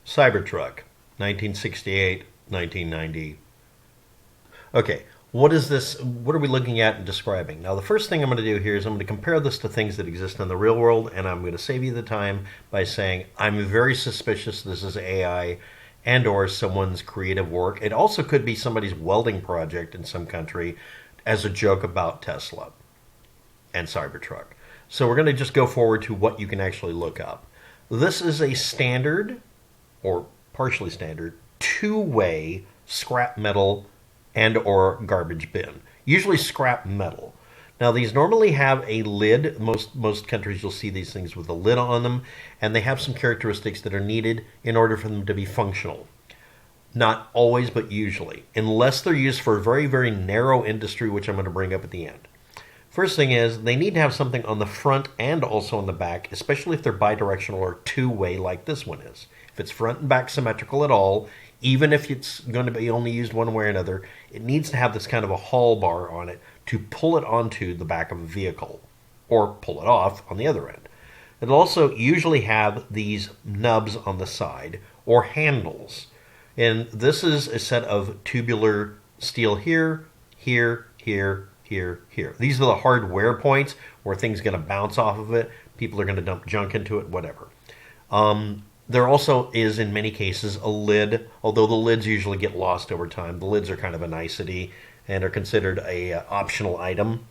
Cybertruck, 1968, 1990. Okay, what is this? What are we looking at and describing? Now, the first thing I'm going to do here is I'm going to compare this to things that exist in the real world, and I'm going to save you the time by saying I'm very suspicious this is AI and or someone's creative work. It also could be somebody's welding project in some country as a joke about Tesla and Cybertruck. So we're going to just go forward to what you can actually look up. This is a standard, or partially standard, two-way scrap metal and or garbage bin. Usually scrap metal. Now these normally have a lid. Most countries you'll see these things with a lid on them, and they have some characteristics that are needed in order for them to be functional. Not always, but usually. Unless they're used for a very, very narrow industry, which I'm going to bring up at the end. First thing is, they need to have something on the front and also on the back, especially if they're bidirectional or two-way like this one is. If it's front and back symmetrical at all, even if it's going to be only used one way or another, it needs to have this kind of a haul bar on it to pull it onto the back of a vehicle, or pull it off on the other end. It'll also usually have these nubs on the side, or handles. And this is a set of tubular steel here, here, here, here, here. These are the hard wear points where things are going to bounce off of it. People are going to dump junk into it, whatever. There also is, in many cases, a lid, although the lids usually get lost over time. The lids are kind of a nicety and are considered a optional item.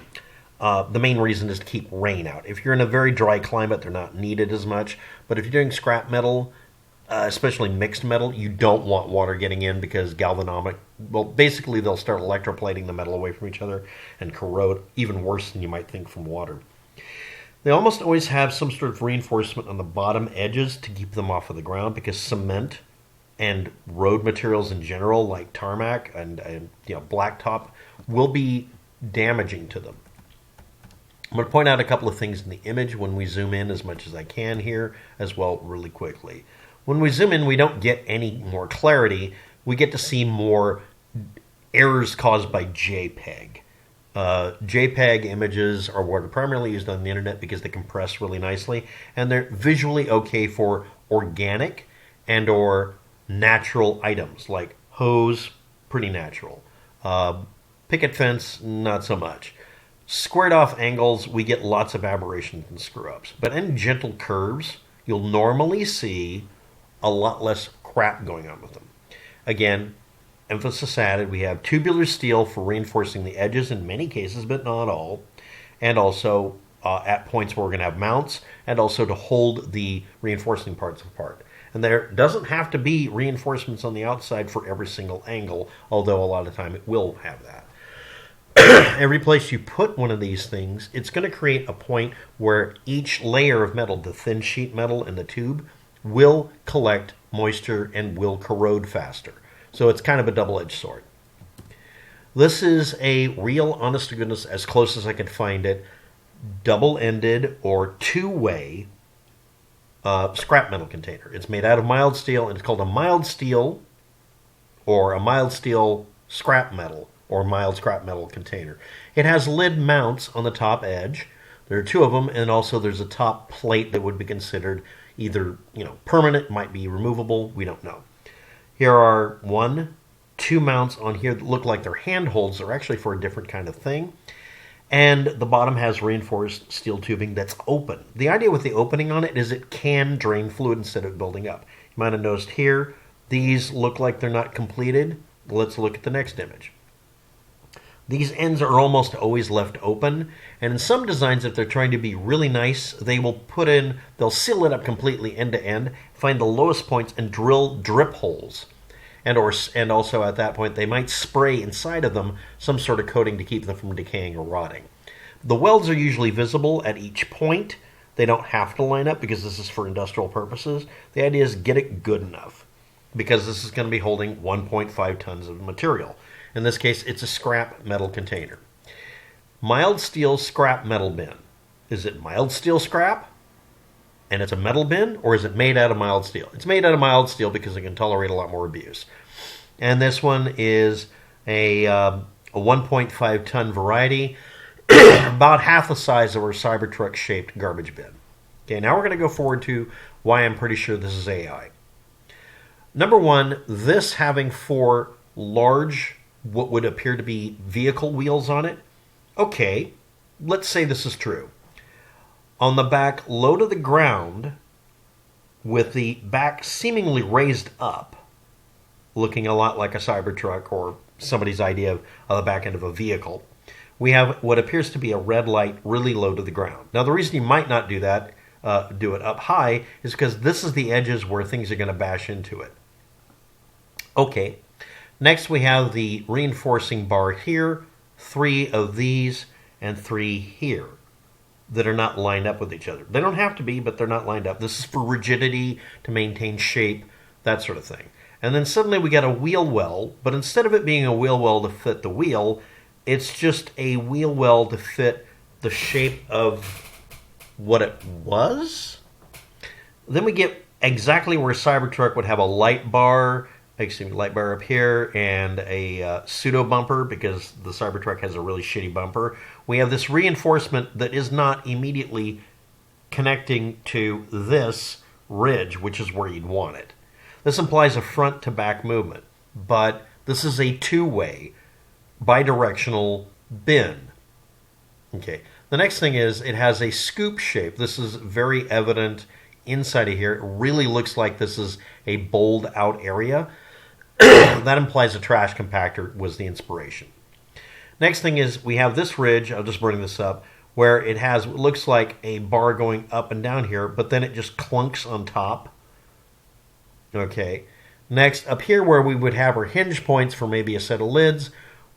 The main reason is to keep rain out. If you're in a very dry climate, they're not needed as much. But if you're doing scrap metal, especially mixed metal, you don't want water getting in because basically they'll start electroplating the metal away from each other and corrode even worse than you might think from water. They almost always have some sort of reinforcement on the bottom edges to keep them off of the ground because cement and road materials in general, like tarmac and blacktop, will be damaging to them. I'm going to point out a couple of things in the image when we zoom in as much as I can here as well really quickly. When we zoom in, we don't get any more clarity. We get to see more errors caused by JPEG. JPEG images are what are primarily used on the internet because they compress really nicely, and they're visually okay for organic and or natural items, like hose, pretty natural. Picket fence, not so much. Squared off angles, we get lots of aberrations and screw-ups. But in gentle curves, you'll normally see a lot less crap going on with them. Again, emphasis added, we have tubular steel for reinforcing the edges in many cases, but not all. And also at points where we're going to have mounts, and also to hold the reinforcing parts apart. And there doesn't have to be reinforcements on the outside for every single angle, although a lot of the time it will have that. Every place you put one of these things, it's going to create a point where each layer of metal, the thin sheet metal in the tube, will collect moisture and will corrode faster. So it's kind of a double-edged sword. This is a real, honest to goodness, as close as I could find it, double-ended or two-way scrap metal container. It's made out of mild steel, and it's called a mild steel or a mild steel scrap metal or mild scrap metal container. It has lid mounts on the top edge. There are two of them, and also there's a top plate that would be considered either permanent, might be removable, we don't know. Here are two mounts on here that look like they're handholds. They're actually for a different kind of thing. And the bottom has reinforced steel tubing that's open. The idea with the opening on it is it can drain fluid instead of building up. You might have noticed here, these look like they're not completed. Let's look at the next image. These ends are almost always left open, and in some designs, if they're trying to be really nice, they'll seal it up completely end to end, find the lowest points, and drill drip holes. And also at that point, they might spray inside of them some sort of coating to keep them from decaying or rotting. The welds are usually visible at each point. They don't have to line up because this is for industrial purposes. The idea is get it good enough because this is going to be holding 1.5 tons of material. In this case, it's a scrap metal container. Mild steel scrap metal bin. Is it mild steel scrap and it's a metal bin, or is it made out of mild steel? It's made out of mild steel because it can tolerate a lot more abuse. And this one is a 1.5 ton variety, about half the size of our Cybertruck shaped garbage bin. Okay, now we're going to go forward to why I'm pretty sure this is AI. Number one, this having 4 large, what would appear to be vehicle wheels on it. Okay, let's say this is true. On the back, low to the ground, with the back seemingly raised up, looking a lot like a cybertruck or somebody's idea of the back end of a vehicle, we have what appears to be a red light really low to the ground. Now, the reason you might not do that, do it up high, is because this is the edges where things are going to bash into it. Okay, next we have the reinforcing bar here, 3 of these, and 3 here that are not lined up with each other. They don't have to be, but they're not lined up. This is for rigidity, to maintain shape, that sort of thing. And then suddenly we got a wheel well, but instead of it being a wheel well to fit the wheel, it's just a wheel well to fit the shape of what it was. Then we get exactly where Cybertruck would have a light bar up here, and a pseudo bumper, because the Cybertruck has a really shitty bumper. We have this reinforcement that is not immediately connecting to this ridge, which is where you'd want it. This implies a front to back movement, but this is a two-way, bidirectional bin. Okay. The next thing is it has a scoop shape. This is very evident inside of here. It really looks like this is a bowled out area. That implies a trash compactor was the inspiration. Next thing is we have this ridge, I'll just bring this up, where it has what looks like a bar going up and down here, but then it just clunks on top. Okay. Next, up here where we would have our hinge points for maybe a set of lids,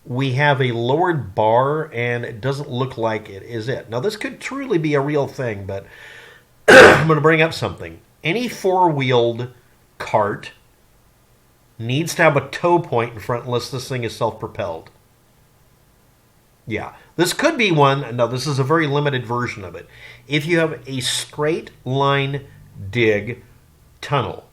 we have a lowered bar, and it doesn't look like it is it. Now, this could truly be a real thing, but I'm going to bring up something. Any four-wheeled cart needs to have a tow point in front unless this thing is self-propelled. Yeah, this could be one. No, this is a very limited version of it. If you have a straight line dig tunnel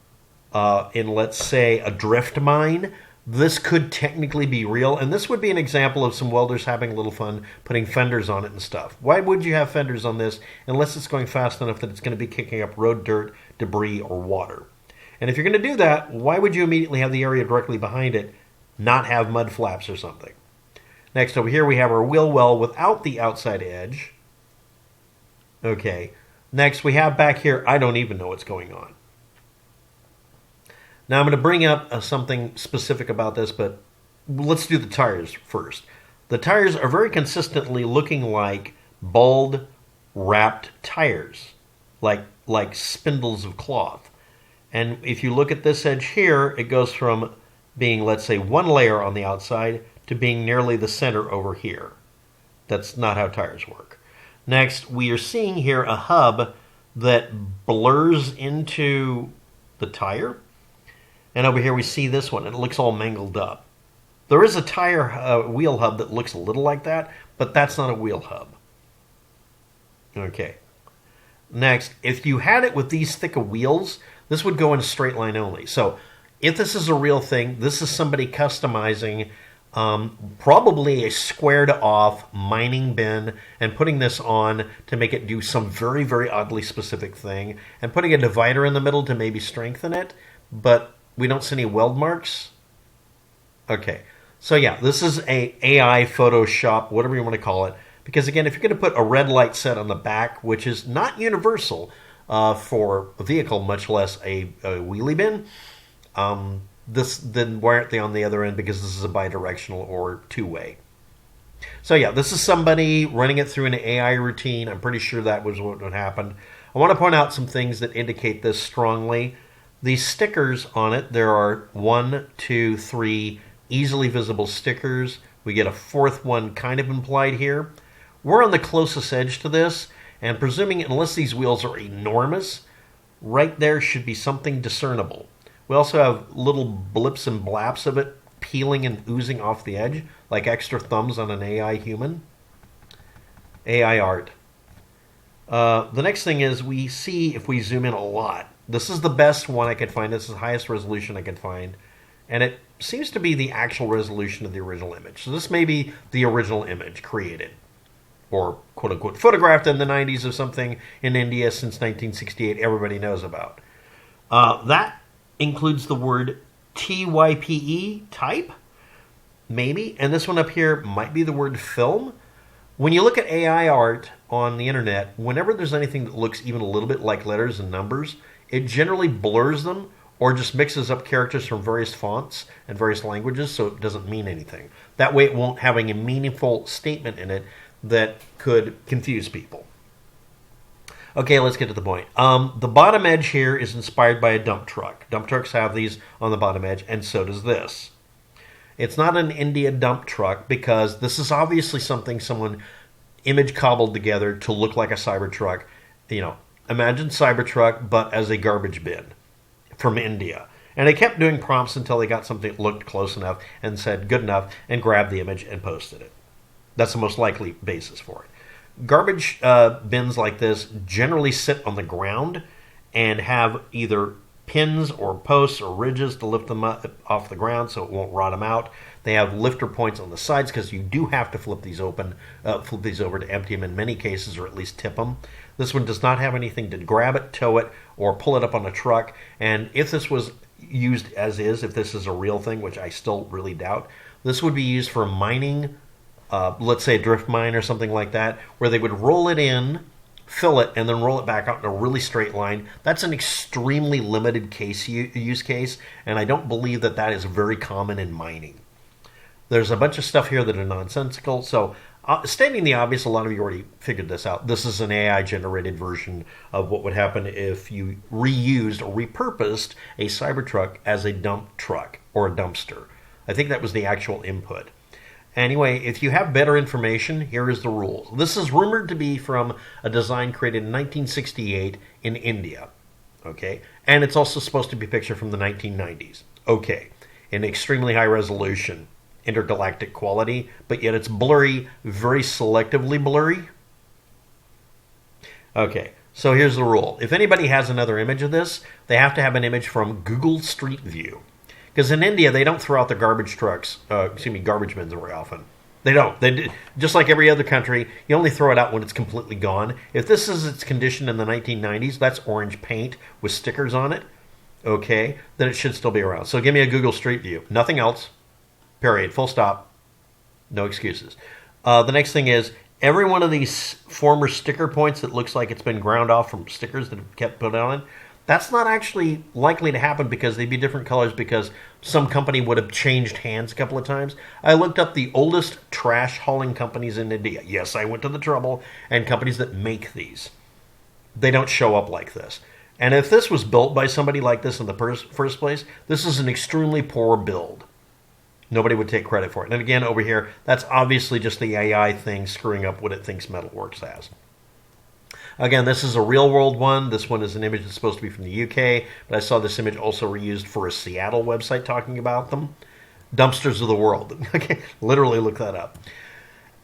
in, let's say, a drift mine, this could technically be real, and this would be an example of some welders having a little fun putting fenders on it and stuff. Why would you have fenders on this unless it's going fast enough that it's going to be kicking up road dirt, debris, or water? And if you're going to do that, why would you immediately have the area directly behind it not have mud flaps or something? Next, over here we have our wheel well without the outside edge. Okay. Next, we have back here, I don't even know what's going on. Now, I'm going to bring up something specific about this, but let's do the tires first. The tires are very consistently looking like bald, wrapped tires, like spindles of cloth. And if you look at this edge here, it goes from being, let's say, one layer on the outside to being nearly the center over here. That's not how tires work. Next, we are seeing here a hub that blurs into the tire. And over here we see this one, and it looks all mangled up. There is a tire wheel hub that looks a little like that, but that's not a wheel hub. Okay. Next, if you had it with these thick of wheels, this would go in a straight line only. So if this is a real thing, this is somebody customizing probably a squared off mining bin and putting this on to make it do some very, very oddly specific thing, and putting a divider in the middle to maybe strengthen it, but we don't see any weld marks. Okay, so yeah, this is a AI Photoshop, whatever you want to call it, because again, if you're going to put a red light set on the back, which is not universal for a vehicle, much less a wheelie bin, then why aren't they on the other end? Because this is a bidirectional or two-way. So yeah, this is somebody running it through an AI routine. I'm pretty sure that was what would happen. I want to point out some things that indicate this strongly. These stickers on it, there are 1, 2, 3 easily visible stickers. We get a fourth one kind of implied here. We're on the closest edge to this, and presuming, unless these wheels are enormous, right there should be something discernible. We also have little blips and blaps of it peeling and oozing off the edge, like extra thumbs on an AI human. AI art. The next thing is we see, if we zoom in a lot, this is the best one I could find. This is the highest resolution I could find. And it seems to be the actual resolution of the original image. So this may be the original image created, or quote-unquote photographed in the 90s of something in India since 1968 everybody knows about. That includes the word TYPE, type, maybe. And this one up here might be the word film. When you look at AI art on the internet, whenever there's anything that looks even a little bit like letters and numbers, it generally blurs them or just mixes up characters from various fonts and various languages so it doesn't mean anything. That way it won't have a meaningful statement in it that could confuse people. Okay, let's get to the point. The bottom edge here is inspired by a dump truck. Dump trucks have these on the bottom edge, and so does this. It's not an India dump truck because this is obviously something someone image cobbled together to look like a Cybertruck. You know, imagine Cybertruck, but as a garbage bin from India. And they kept doing prompts until they got something that looked close enough and said good enough and grabbed the image and posted it. That's the most likely basis for it. Garbage bins like this generally sit on the ground and have either pins or posts or ridges to lift them up off the ground so it won't rot them out. They have lifter points on the sides because you do have to flip these over to empty them in many cases, or at least tip them. This one does not have anything to grab it, tow it, or pull it up on a truck. And if this was used as is, if this is a real thing, which I still really doubt, this would be used for mining, let's say a drift mine or something like that, where they would roll it in, fill it, and then roll it back out in a really straight line. That's an extremely limited use case, and I don't believe that that is very common in mining. There's a bunch of stuff here that are nonsensical, so stating the obvious, a lot of you already figured this out. This is an AI-generated version of what would happen if you reused or repurposed a Cybertruck as a dump truck or a dumpster. I think that was the actual input. Anyway, if you have better information, here is the rules. This is rumored to be from a design created in 1968 in India. Okay? And it's also supposed to be a picture from the 1990s. Okay. In extremely high resolution, intergalactic quality, but yet it's blurry, very selectively blurry. Okay, so here's the rule. If anybody has another image of this, they have to have an image from Google Street View. Because in India, they don't throw out the garbage bins very often. They don't. Just like every other country, you only throw it out when it's completely gone. If this is its condition in the 1990s, that's orange paint with stickers on it, okay, then it should still be around. So give me a Google Street View. Nothing else. Period. Full stop. No excuses. The next thing is, every one of these former sticker points that looks like it's been ground off from stickers that have kept put on it, that's not actually likely to happen because they'd be different colors because some company would have changed hands a couple of times. I looked up the oldest trash hauling companies in India. Yes, I went to the trouble, and companies that make these. They don't show up like this. And if this was built by somebody like this in the first place, this is an extremely poor build. Nobody would take credit for it. And again, over here, that's obviously just the AI thing screwing up what it thinks Metalworks has. Again, this is a real-world one. This one is an image that's supposed to be from the UK, but I saw this image also reused for a Seattle website talking about them. Dumpsters of the world. Okay, literally look that up.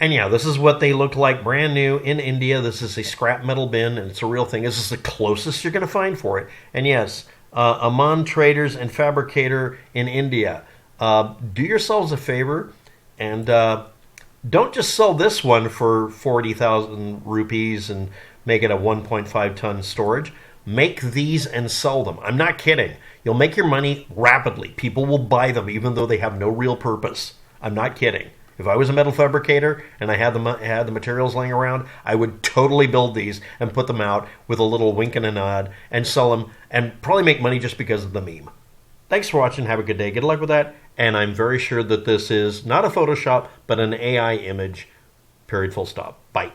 And yeah, this is what they look like brand new in India. This is a scrap metal bin, and it's a real thing. This is the closest you're going to find for it. And yes, Aman Traders and Fabricator in India. Do yourselves a favor and don't just sell this one for 40,000 rupees and make it a 1.5 ton storage. Make these and sell them. I'm not kidding. You'll make your money rapidly. People will buy them even though they have no real purpose. I'm not kidding. If I was a metal fabricator and I had the materials laying around, I would totally build these and put them out with a little wink and a nod and sell them and probably make money just because of the meme. Thanks for watching. Have a good day. Good luck with that. And I'm very sure that this is not a Photoshop, but an AI image. Period. Full stop. Bye.